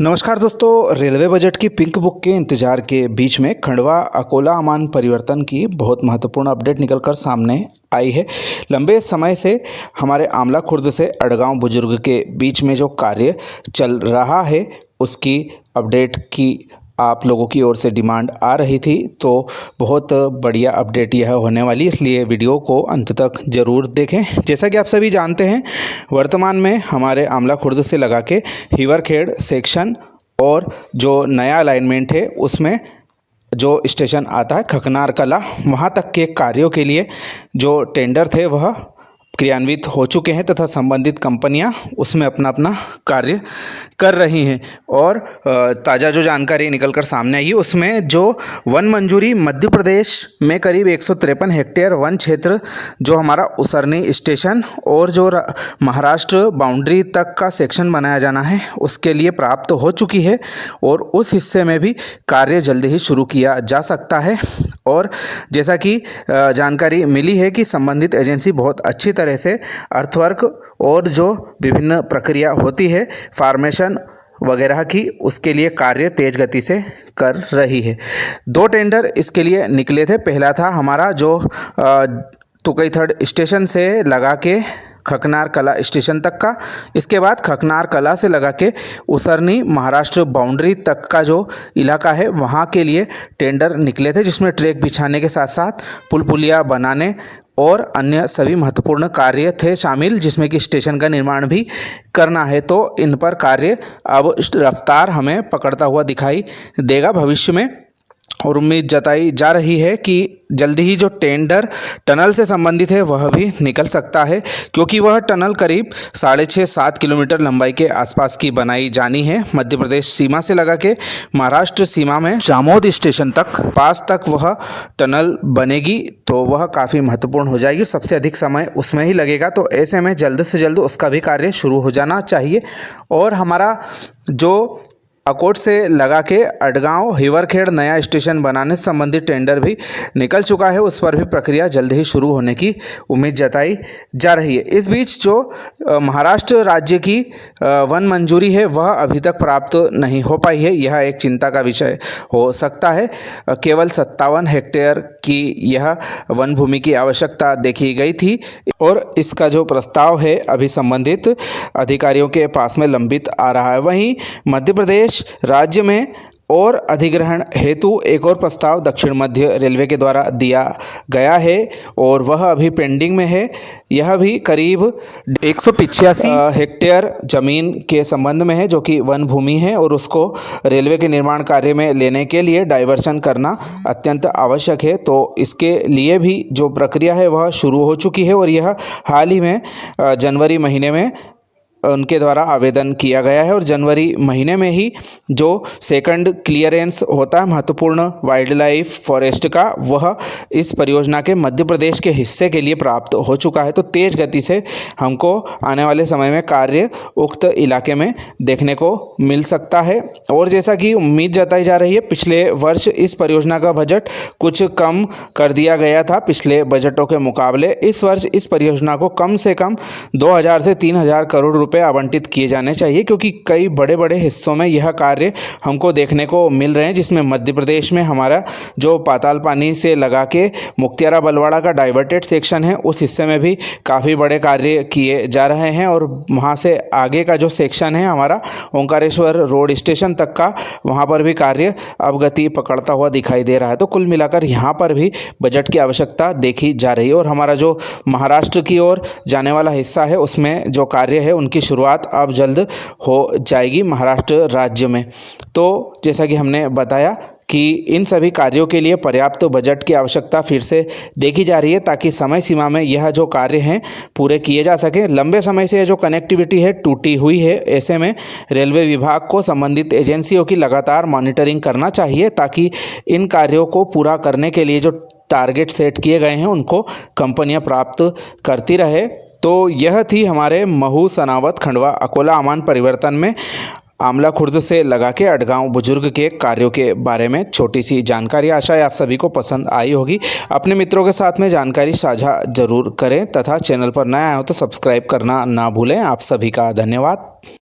नमस्कार दोस्तों, railway budget की पिंक बुक के इंतजार के बीच में खंडवा अकोला अमान परिवर्तन की बहुत महत्वपूर्ण अपडेट निकलकर सामने आई है। लंबे समय से हमारे आमला खुर्द से अड़गांव बुजुर्ग के बीच में जो कार्य चल रहा है उसकी अपडेट की आप लोगों की ओर से डिमांड आ रही थी, तो बहुत बढ़िया अपडेट यह होने वाली, इसलिए वीडियो को अंत तक ज़रूर देखें। जैसा कि आप सभी जानते हैं, वर्तमान में हमारे आमला खुर्द से लगा के हिवरखेड़ सेक्शन और जो नया अलाइनमेंट है उसमें जो स्टेशन आता है खकनार कला, वहाँ तक के कार्यों के लिए जो टेंडर थे वह क्रियान्वित हो चुके हैं तथा संबंधित कंपनियां उसमें अपना अपना कार्य कर रही हैं। और ताज़ा जो जानकारी निकल कर सामने आई उसमें जो वन मंजूरी मध्य प्रदेश में करीब 153 हेक्टेयर वन क्षेत्र जो हमारा उसरनी स्टेशन और जो महाराष्ट्र बाउंड्री तक का सेक्शन बनाया जाना है उसके लिए प्राप्त हो चुकी है और उस हिस्से में भी कार्य जल्द ही शुरू किया जा सकता है। और जैसा कि जानकारी मिली है कि संबंधित एजेंसी बहुत अच्छी तरह से अर्थवर्क और जो विभिन्न प्रक्रिया होती है फार्मेशन वगैरह की उसके लिए कार्य तेज गति से कर रही है। 2 टेंडर इसके लिए निकले थे। पहला था हमारा जो तुकईथड़ स्टेशन से लगा के खकनार कला स्टेशन तक का, इसके बाद खकनार कला से लगा के उसरनी महाराष्ट्र बाउंड्री तक का जो इलाका है वहाँ के लिए टेंडर निकले थे, जिसमें ट्रैक बिछाने के साथ साथ पुल पुलिया बनाने और अन्य सभी महत्वपूर्ण कार्य थे शामिल, जिसमें कि स्टेशन का निर्माण भी करना है। तो इन पर कार्य अब रफ्तार हमें पकड़ता हुआ दिखाई देगा भविष्य में और उम्मीद जताई जा रही है कि जल्दी ही जो टेंडर टनल से संबंधित है वह भी निकल सकता है, क्योंकि वह टनल करीब 6.5-7 किलोमीटर लंबाई के आसपास की बनाई जानी है। मध्य प्रदेश सीमा से लगा के महाराष्ट्र सीमा में जामोद स्टेशन तक पास तक वह टनल बनेगी, तो वह काफ़ी महत्वपूर्ण हो जाएगी। सबसे अधिक समय उसमें ही लगेगा, तो ऐसे में जल्द से जल्द उसका भी कार्य शुरू हो जाना चाहिए। और हमारा जो अकोट से लगा के अड़गांव हिवरखेड़ नया स्टेशन बनाने से संबंधित टेंडर भी निकल चुका है, उस पर भी प्रक्रिया जल्द ही शुरू होने की उम्मीद जताई जा रही है। इस बीच जो महाराष्ट्र राज्य की वन मंजूरी है वह अभी तक प्राप्त नहीं हो पाई है, यह एक चिंता का विषय हो सकता है। केवल 57 हेक्टेयर की यह वन भूमि की आवश्यकता देखी गई थी और इसका जो प्रस्ताव है अभी संबंधित अधिकारियों के पास में लंबित आ रहा है। वहीं मध्य प्रदेश राज्य में और अधिग्रहण हेतु एक और प्रस्ताव दक्षिण मध्य रेलवे के द्वारा दिया गया है और वह अभी पेंडिंग में है। यह भी करीब 185 हेक्टेयर जमीन के संबंध में है, जो कि वन भूमि है और उसको रेलवे के निर्माण कार्य में लेने के लिए डाइवर्शन करना अत्यंत आवश्यक है। तो इसके लिए भी जो प्रक्रिया है वह शुरू हो चुकी है और यह हाल ही में जनवरी महीने में उनके द्वारा आवेदन किया गया है और जनवरी महीने में ही जो सेकंड क्लियरेंस होता है महत्वपूर्ण वाइल्ड लाइफ फॉरेस्ट का, वह इस परियोजना के मध्य प्रदेश के हिस्से के लिए प्राप्त हो चुका है। तो तेज गति से हमको आने वाले समय में कार्य उक्त इलाके में देखने को मिल सकता है। और जैसा कि उम्मीद जताई जा रही है, पिछले वर्ष इस परियोजना का बजट कुछ कम कर दिया गया था पिछले बजटों के मुकाबले। इस वर्ष इस परियोजना को कम से कम 2000 से 3000 करोड़ रुपए आवंटित किए जाने चाहिए, क्योंकि कई बड़े बड़े हिस्सों में यह कार्य हमको देखने को मिल रहे हैं, जिसमें मध्य प्रदेश में हमारा जो पाताल पानी से लगा के मुक्तियारा बलवाड़ा का डाइवर्टेड सेक्शन है उस हिस्से में भी काफ़ी बड़े कार्य किए जा रहे हैं और वहाँ से आगे का जो सेक्शन है हमारा ओंकारेश्वर रोड स्टेशन तक का, वहाँ पर भी कार्य अब गति पकड़ता हुआ दिखाई दे रहा है। तो कुल मिलाकर यहाँ पर भी बजट की आवश्यकता देखी जा रही है और हमारा जो महाराष्ट्र की ओर जाने वाला हिस्सा है उसमें जो कार्य है उनकी शुरुआत अब जल्द हो जाएगी महाराष्ट्र राज्य में। तो जैसा कि हमने बताया कि इन सभी कार्यों के लिए पर्याप्त बजट की आवश्यकता फिर से देखी जा रही है, ताकि समय सीमा में यह जो कार्य हैं पूरे किए जा सकें। लंबे समय से यह जो कनेक्टिविटी है टूटी हुई है, ऐसे में रेलवे विभाग को संबंधित एजेंसियों की लगातार मॉनिटरिंग करना चाहिए, ताकि इन कार्यों को पूरा करने के लिए जो टारगेट सेट किए गए हैं उनको कंपनियां प्राप्त करती रहे। तो यह थी हमारे महू सनावत खंडवा अकोला अमान परिवर्तन में आमला खुर्द से लगा के अड़गांव बुजुर्ग के कार्यों के बारे में छोटी सी जानकारी। आशा है आप सभी को पसंद आई होगी। अपने मित्रों के साथ में जानकारी साझा जरूर करें तथा चैनल पर नया आए हो तो सब्सक्राइब करना ना भूलें। आप सभी का धन्यवाद।